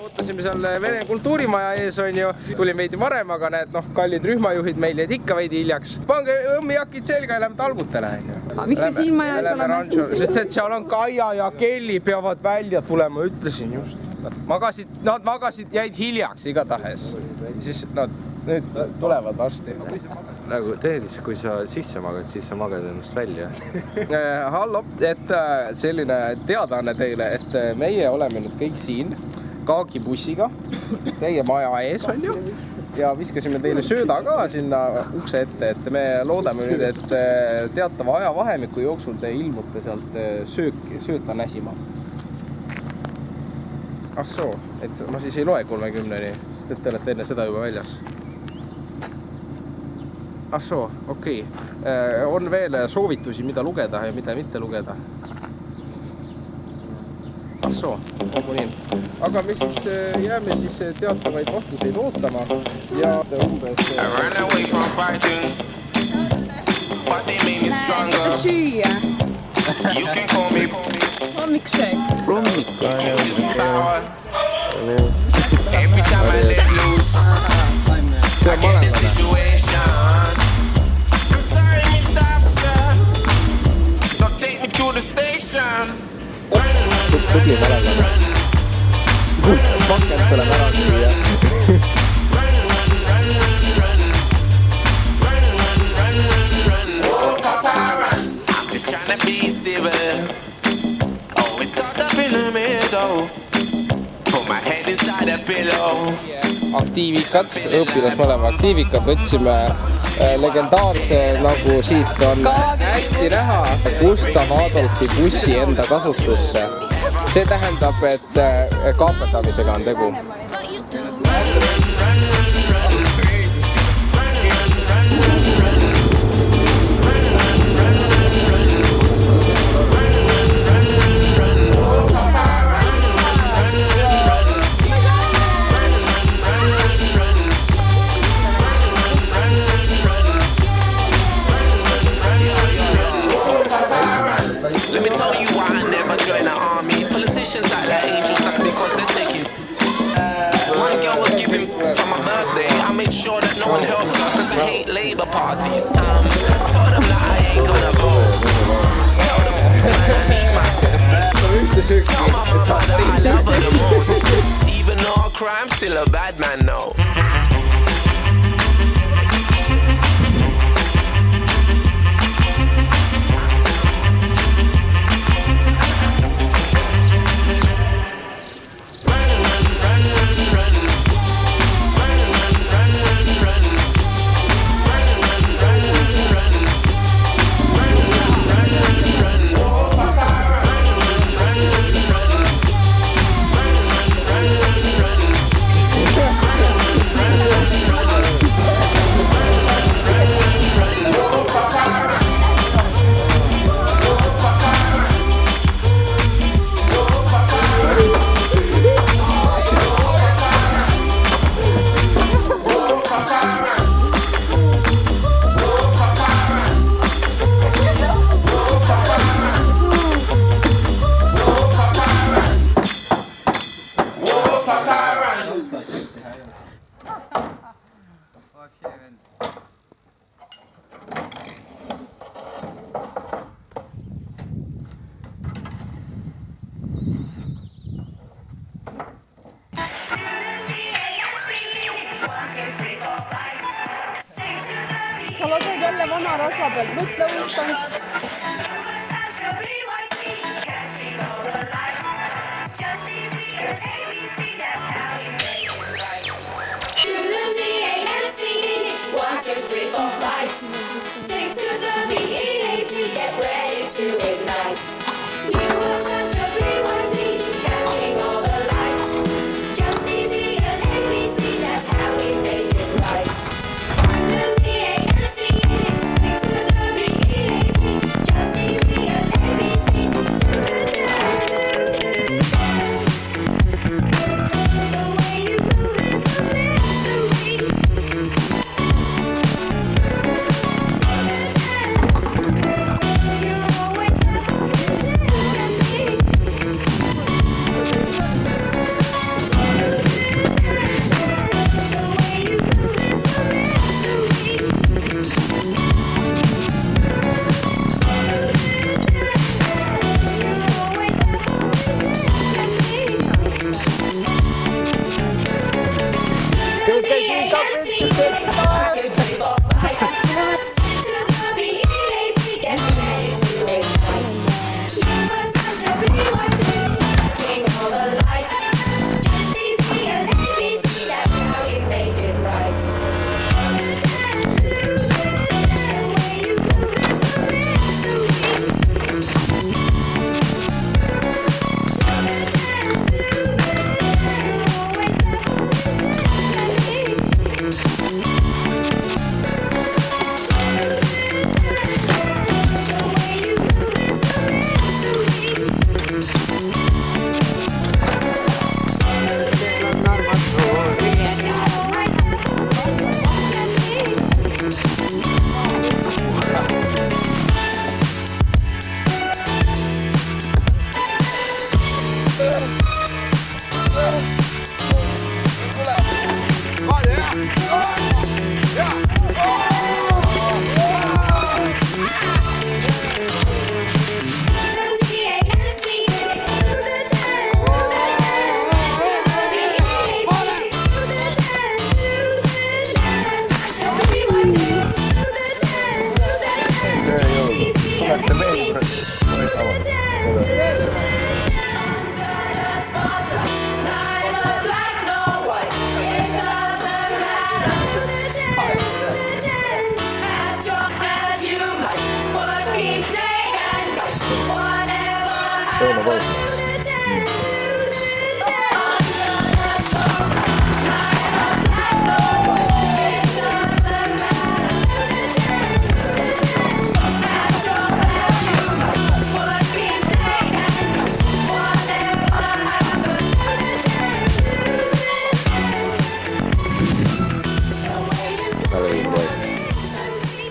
Ootasime seal Vene kultuurimaja ees on ju, tuli veidi varem, aga need kallid rühmajuhid meil jäid ikka veidi hiljaks. Pange õmmijakid selga ja lähme talgutele. Miks me siin majas oleme? Sest et seal on Kaia ja Kelly peavad välja tulema, ütlesin just. Nad magasid, jäid hiljaks igatahes. Siis nad nüüd tulevad varsti. Nagu teelis, kui sa sisse magad, siis sa magad ennast välja. Hallo, et selline teadaanne teile, et meie oleme nüüd kõik siin kaagibussiga teie maja ees on ju ja viskasime teile sööda ka sinna ukse ette, et me loodame nüüd, et teatava ajavahemiku jooksul te ilmute sealt sööta näsima. Ah soo, et ma siis ei loe 30-ni, sest et te olete enne seda juba väljas. Ah soo, okei. On veel soovitusi, mida lugeda ja mida mitte lugeda. Ah soo, nagu nii. Aga me siis jääme siis teatavaid vastuseid ootama ja umbes... Näete süüa? Hommikseek. See on mõlemane. Tubli mõlemane. Pakend tuleb ära süüa. Aktiivikad, õpilasmaleva aktiivikad, võtsime legendaarse, nagu siit on hästi näha, Gustav Adolfi bussi enda kasutusse. See tähendab, et kaaperdamisega on tegu. Even though a crime, still a bad man now. Sa lased jälle vana rasva pealt, mõtle uustanud. Sing to the BEAT, get ready to ignite. You were such a BYT, catching all the lights. Just easy as ABC, that's how we make it right. Sing to the BEAT, just easy as ABC. Do the dance, the way you move is amazing. You always have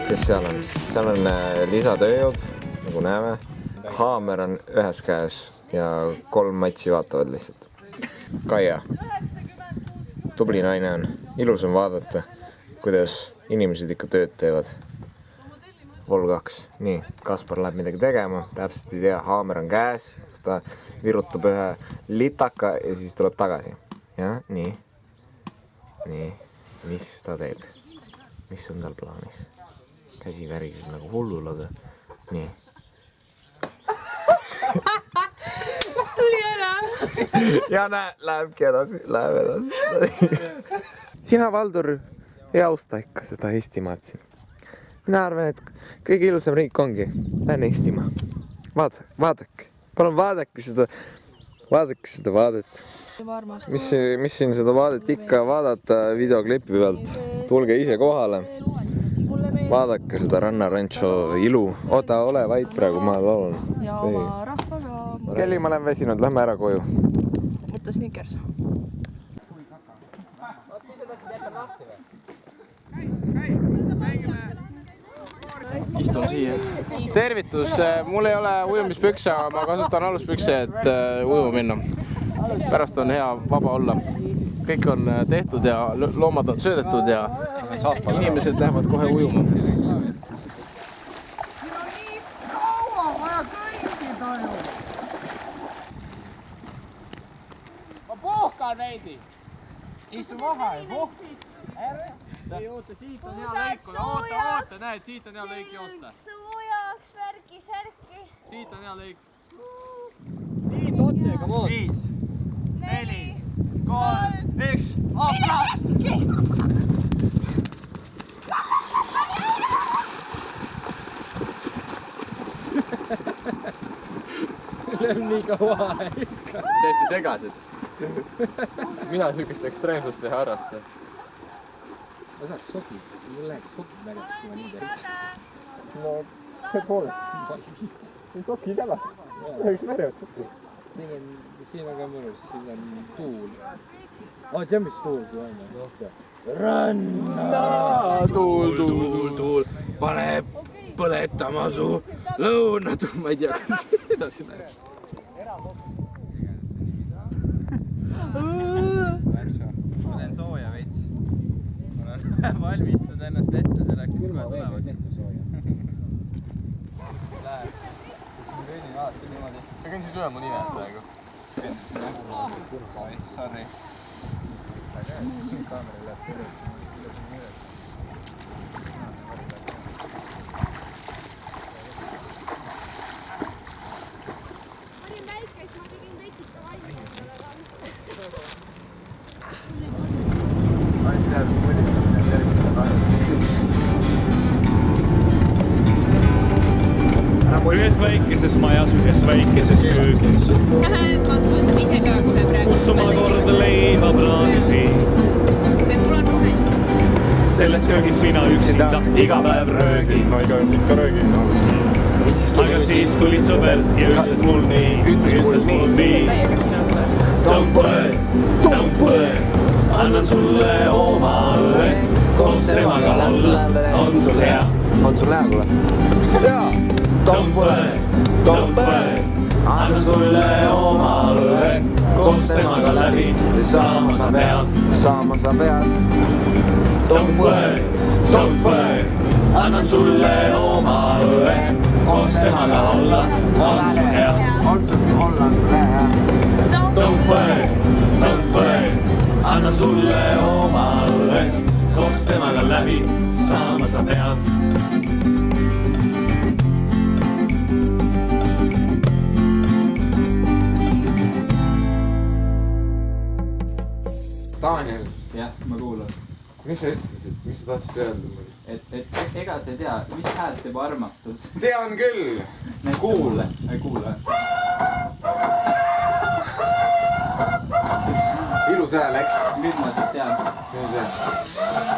Kes seal on? Seal on lisatööjõud, nagu näeme. Haamer on ühes käes ja 3 matsi vaatavad lihtsalt. Kaia, tubli naine on. Ilus on vaadata, kuidas inimesed ikka tööd teevad. Vol 2. Nii, Kaspar läheb midagi tegema, täpselt ei tea. Haamer on käes, ta virutab ühe litaka ja siis tuleb tagasi. Ja, nii. Nii, mis ta teeb? Mis on tal plaanis? Käsi värises nagu hullul, aga nii. Tuli ära. Ja lähebki edasi, läheb edasi. Sina, Valdur, ei austa ikka seda Eestimaad siin. Mina arvan, et kõige ilusam riik ongi Lääne-Eestimaa. Vaadake. Palun vaadake seda vaadet. Mis siin seda vaadet ikka vaadata videoklipi pealt. Tulge ise kohale. Vaadake seda rannarancho ilu. Oota, ole vait praegu, ma laulun. Ja oma rahvaga. Kelly, ma olen väsinud, lähme ära koju. Võtta Snickers. Istun siia. Tervitus, mul ei ole ujumispükse, aga ma kasutan aluspükse, et ujuma minna. Pärast on hea vaba olla. Kõik on tehtud ja loomad on söödetud ja inimesed lähevad kohe ujuma. Ma puhkan veidi. Istu maha ja puhkan. Oota, siit on hea lõik. Oota, näed, siit on hea lõik joosta. Suujaks, särki. Siit on hea lõik. Siit otse, come on. 5, 4, 3, 1, aplast! Läheb nii kaua aega. Täiesti segased. Mina sükist ekstreemsust ei harrasta. Ma saaks soki. Mul läheks soki märjaks, kui ma nii teeks. No, tõepoolest. See on soki jalas. Läheks märjad soki. Siin on ka mõnus, siin on tuul. Tea, mis tuul see on? Ranna! Tuul. Pane põletama su lõunatuul. Ma ei tea, kas edasi läheb. Ma teen sooja veits. Ma olen valmistanud ennast ette selleks, mis kohe tulevad. Läheb. Ma kõnnin alati niimoodi. Sa kõndisid üle mu nimes praegu. Kõndisin jah. Sorry. Kaamera läheb üle mu nimes. Ühes väikeses majas, ühes väikeses köögis. Maksutab ise ka kohe praegu. Kus omakorda leiba plaanisi. Mul on roheline. Selles köögis mina üksinda iga päev röögin. No ikka röögin. Aga siis tuli sõber ja ütles mul nii. Don't worry, annan sulle oma õe. Koos temaga olla on sul hea. On sul hea, kuule? Jaa! Don't worry, annan sulle oma õe. Koos temaga läbi saama sa pead. Don't worry, annan sulle oma õe. Koos temaga olla on sul hea. Don't worry, annan sulle oma õe. Koos temaga läbi saama sa pead. Daniel, jah, ma kuulan. mis sa ütlesid, mis sa tahtsid öelda mulle? Et ega sa ei tea, mis häält teeb armastus? Tean küll! Kuule. Ei kuule. Ilus hääl, eks? Nüüd ma siis tean. Nüüd jah.